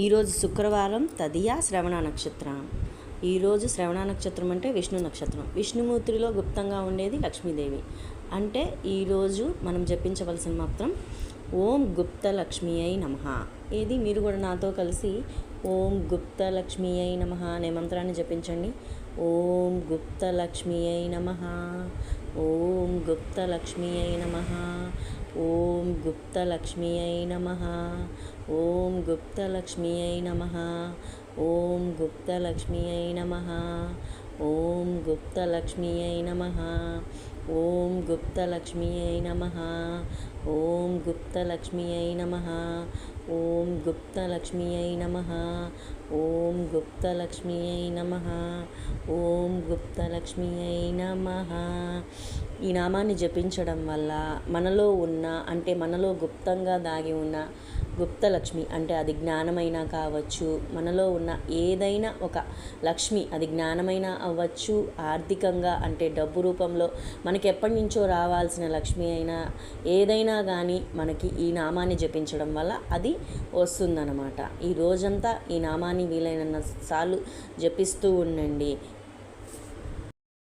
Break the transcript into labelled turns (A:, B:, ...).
A: ఈరోజు శుక్రవారం తదియ శ్రవణ నక్షత్రం. ఈరోజు శ్రవణ నక్షత్రం అంటే విష్ణు నక్షత్రం. విష్ణుమూర్తిలో గుప్తంగా ఉండేది లక్ష్మీదేవి. అంటే ఈరోజు మనం జపించవలసిన మాత్రం ఓం గుప్త లక్ష్మీ అయి నమః. ఏది మీరు కూడా నాతో కలిసి ఓం గుప్త లక్ష్మీ అయి నమః అనే మంత్రాన్ని జపించండి. ఓం గుప్త లక్ష్మీ అయి నమః. ఓం గుప్త లక్ష్మీ అయి నమః. ఓం గుప్త లక్ష్మీ అయి నమః. ఓం గుప్త లక్ష్మీ అయి నమః. ఓం గుప్త లక్ష్మీ అయి నమః. ఓం గుప్త లక్ష్మీ అయి నమః. ఓం గుప్త లక్ష్మీ అయి నమః. ఓం గుప్త లక్ష్మీ అయి నమః. ఓం గుప్త లక్ష్మీ అయి నమః. ఓం గుప్త లక్ష్మీ అయి నమః. ఓం గుప్త లక్ష్మీ అయి నమః. ఈ నామాన్ని జపించడం వల్ల మనలో ఉన్న అంటే మనలో గుప్తంగా దాగి ఉన్న గుప్తలక్ష్మి అంటే అది జ్ఞానమైనా కావచ్చు, మనలో ఉన్న ఏదైనా ఒక లక్ష్మి అది జ్ఞానమైనా అవ్వచ్చు, ఆర్థికంగా అంటే డబ్బు రూపంలో మనకి ఎప్పటి నుంచో రావాల్సిన లక్ష్మి అయినా ఏదైనా కానీ మనకి ఈ నామాన్ని జపించడం వల్ల అది వస్తుందన్నమాట. ఈ రోజంతా ఈ నామాన్ని వీలైన సార్లు జపిస్తూ ఉండండి.